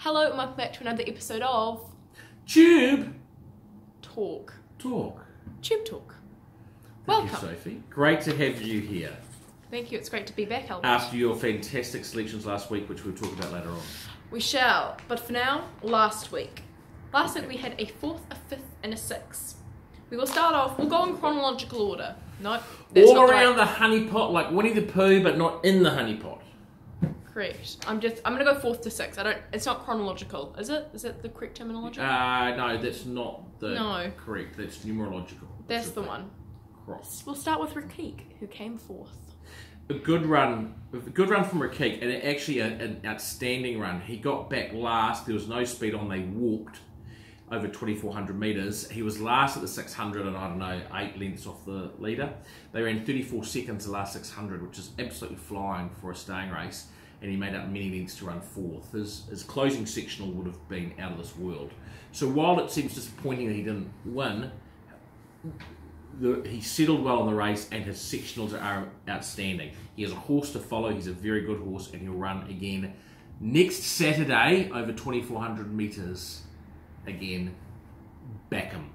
Hello and welcome back to another episode of Tube Talk. Talk. Tube Talk. Thank Welcome. you, Sophie. Great to have you here. Thank you, it's great to be back, Albert. After your fantastic selections last week, which we'll talk about later on. We shall, but for now, last week. Last week we had a fourth, a fifth, and a sixth. We will start off, we'll go in chronological order. Nope. That's All not around right. the honey pot, like Winnie the Pooh, but not in the honey pot. Correct. I'm gonna go fourth to sixth. It's not chronological, is it? Is that the correct terminology? No, that's not the No. correct. That's numerological. That's the one. Cross. We'll start with Rakik, who came fourth. A good run from Rakik, and actually an outstanding run. He got back last. There was no speed on. They walked over 2,400 metres. He was last at the 600 and, I don't know, 8 lengths off the leader. They ran 34 seconds the last 600, which is absolutely flying for a staying race, and he made up many lengths to run fourth. His closing sectional would have been out of this world. So while it seems disappointing that he didn't win, he settled well in the race, and his sectionals are outstanding. He has a horse to follow. He's a very good horse, and he'll run again next Saturday over 2,400 metres. Again, back him.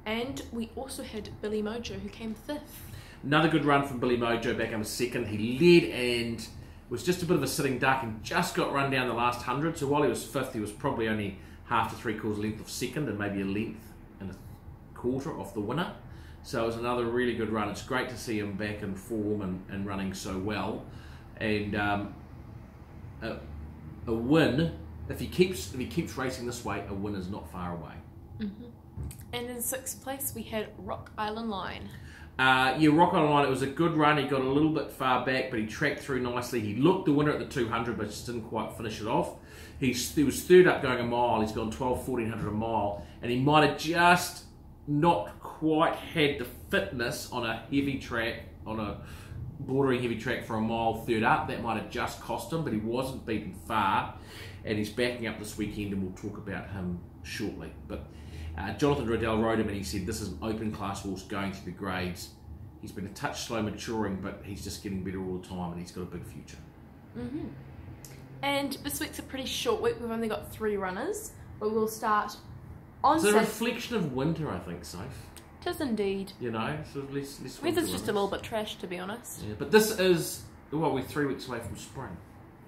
And we also had Billy Mojo, who came fifth. Another good run from Billy Mojo, back him second. He led and was just a bit of a sitting duck and just got run down the last 100. So while he was fifth, he was probably only half to three-quarters length of second and maybe a length and a quarter off the winner. So it was another really good run. It's great to see him back in form and running so well. And a win, if he keeps racing this way, a win is not far away. And in sixth place, we had Rockpile Online. Rockpile Online, it was a good run. He got a little bit far back, but he tracked through nicely. He looked the winner at the 200, but just didn't quite finish it off. He was third up going a mile. He's gone 1,400 a mile, and he might have just not quite had the fitness on a heavy track, on a bordering heavy track for a mile third up. That might have just cost him, but he wasn't beaten far, and he's backing up this weekend, and we'll talk about him shortly. But Jonathan Riddell rode him, and he said this is an open class horse going through the grades. He's been a touch slow maturing, but he's just getting better all the time, and he's got a big future. And this week's a pretty short week. We've only got 3 runners, but we'll start on It's a Saturday. reflection of winter, I think, Soph. It is indeed. You know, sort of less Weather's winter just a runners. little bit trash, to be honest. Yeah, but this is, we're 3 weeks away from spring.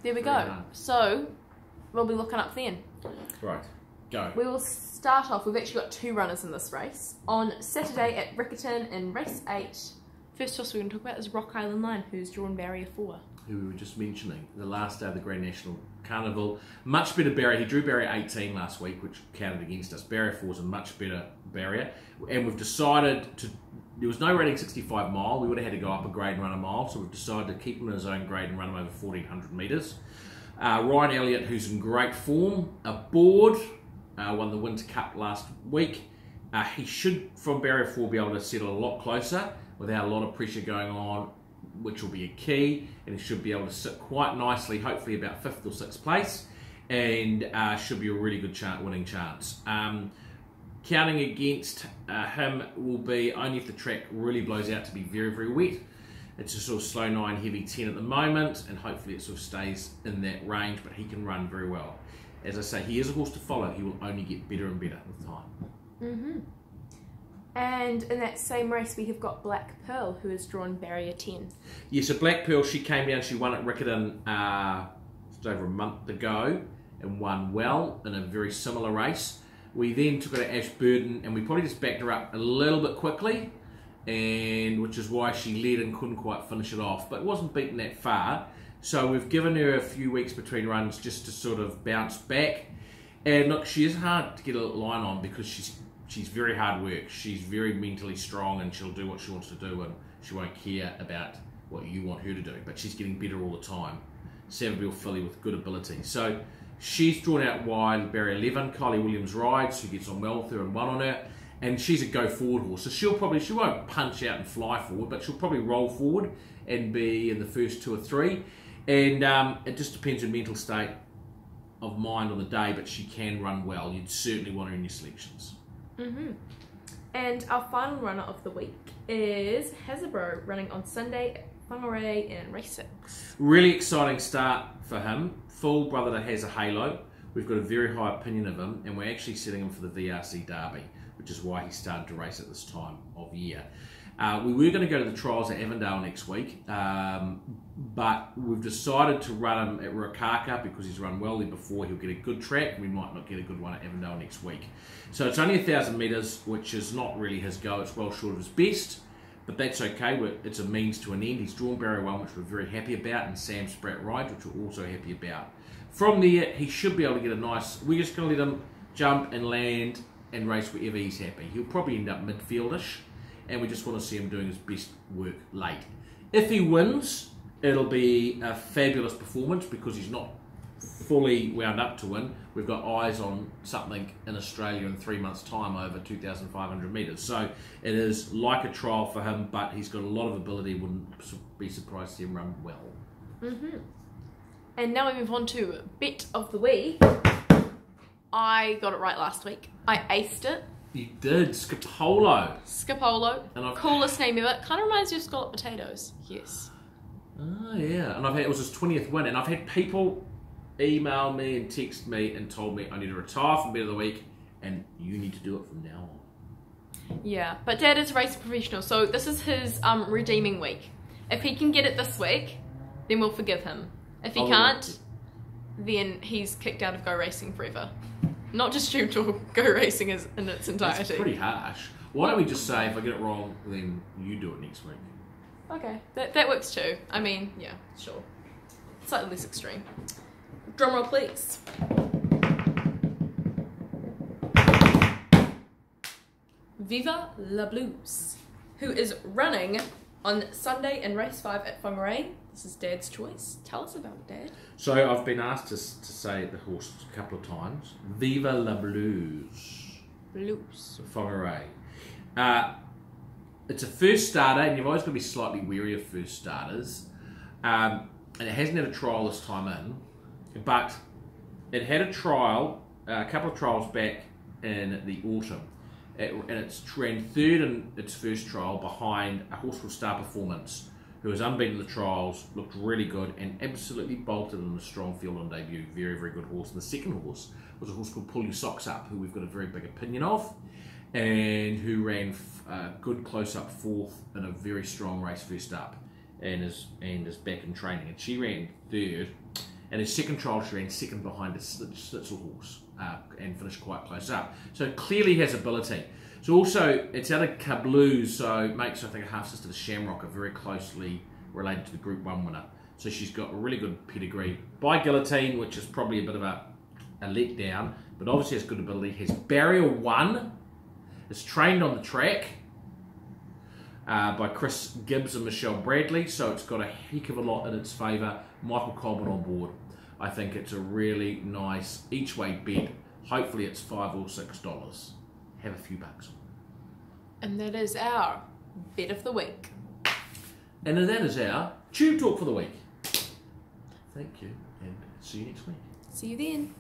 There we Very go. nice. So, we'll be looking up then. Right, go. We will start off, we've actually got 2 runners in this race. On Saturday at Riccarton in race 8, first horse we're going to talk about is Rockpile Online, who's drawn barrier 4. Who we were just mentioning, the last day of the Grand National Carnival. Much better barrier. He drew barrier 18 last week, which counted against us. Barrier 4 is a much better barrier. And we've decided to, there was no rating 65 mile. We would have had to go up a grade and run a mile. So we've decided to keep him in his own grade and run him over 1,400 metres. Ryan Elliott, who's in great form, aboard, won the Winter Cup last week. He should, from barrier 4, be able to settle a lot closer without a lot of pressure going on, which will be a key, and he should be able to sit quite nicely, hopefully about 5th or 6th place, and should be a really good winning chance. Counting against him will be only if the track really blows out to be very, very wet. It's a sort of slow 9, heavy 10 at the moment, and hopefully it sort of stays in that range, but he can run very well. As I say, he is a horse to follow. He will only get better and better with time. And in that same race, we have got Black Pearl, who has drawn barrier 10. Yeah, so Black Pearl, she came down, she won at Riccarton just over a month ago and won well in a very similar race. We then took her to Hesburgh, and we probably just backed her up a little bit quickly, and which is why she led and couldn't quite finish it off, but wasn't beaten that far. So we've given her a few weeks between runs just to sort of bounce back. And look, she is hard to get a line on because she's very hard work. She's very mentally strong, and she'll do what she wants to do, and she won't care about what you want her to do. But she's getting better all the time. Savabeel filly with good ability. So she's drawn out wide, barrier 11. Kylie Williams rides, who gets on well with her and won on her. And she's a go forward horse. So she won't punch out and fly forward, but she'll probably roll forward and be in the first 2 or 3. And it just depends on mental state of mind on the day, but she can run well. You'd certainly want her in your selections. And our final runner of the week is Hesburgh, running on Sunday at Whangarei in race 6. Really exciting start for him. full brother that has a halo. We've got a very high opinion of him, and we're actually setting him for the VRC Derby, which is why he started to race at this time of year. We were going to go to the trials at Avondale next week, but we've decided to run him at Ruakaka because he's run well there before. He'll get a good track. We might not get a good one at Avondale next week. So it's only 1,000 metres, which is not really his go. It's well short of his best, but that's okay. It's a means to an end. He's drawn barrier 1, which we're very happy about, and Sam Spratt rides, which we're also happy about. From there, he should be able to get a nice... We're just going to let him jump and land and race wherever he's happy. He'll probably end up midfieldish, and we just want to see him doing his best work late. If he wins, it'll be a fabulous performance because he's not fully wound up to win. We've got eyes on something in Australia in 3 months' time over 2,500 metres. So it is like a trial for him, but he's got a lot of ability. Wouldn't be surprised to see him run well. Mm-hmm. And now we move on to Bet of the Week. I got it right last week. I aced it. You did. Skipolo. Skipolo. Coolest name ever. Kind of reminds you of scalloped potatoes. Yes. Oh, yeah. And it was his 20th win. And I've had people email me and text me and told me I need to retire from Bet of the Week and you need to do it from now on. Yeah. But Dad is a racing professional, so this is his redeeming week. If he can get it this week, then we'll forgive him. If he can't, then he's kicked out of Go Racing forever. Not just June Go Racing in its entirety. That's pretty harsh. Why don't we just say, if I get it wrong, then you do it next week? Okay, that works too. I mean, yeah, sure. Slightly less extreme. Drum roll, please. Viva La Blues, who is running on Sunday in race 5 at Whangarei. This is Dad's choice. Tell us about it, Dad. So I've been asked to say the horse a couple of times. Viva La Blues. Blues. Whangarei. It's a first starter, and you've always got to be slightly wary of first starters. And it hasn't had a trial this time in, but it had a trial, a couple of trials back in the autumn. And it's ran third in its first trial behind a horse called Star Performance, who was unbeaten in the trials, looked really good, and absolutely bolted in a strong field on debut. Very, very good horse. And the second horse was a horse called Pull Your Socks Up, who we've got a very big opinion of, and who ran good close-up fourth in a very strong race first up, and is back in training. And she ran third, and his second trial she ran second behind a Schnitzel horse, and finished quite close up. So clearly has ability. So also, it's out of Kablu, so it makes, I think, a half-sister to Shamrock, are very closely related to the Group 1 winner. So she's got a really good pedigree. By Guillotine, which is probably a bit of a letdown, but obviously has good ability. Has barrier 1, is trained on the track by Chris Gibbs and Michelle Bradley, so it's got a heck of a lot in its favour. Michael Colman on board. I think it's a really nice each-way bet. Hopefully it's $5 or $6. Have a few bucks. And that is our Bet of the Week. And that is our Tube Talk for the week. Thank you, and see you next week. See you then.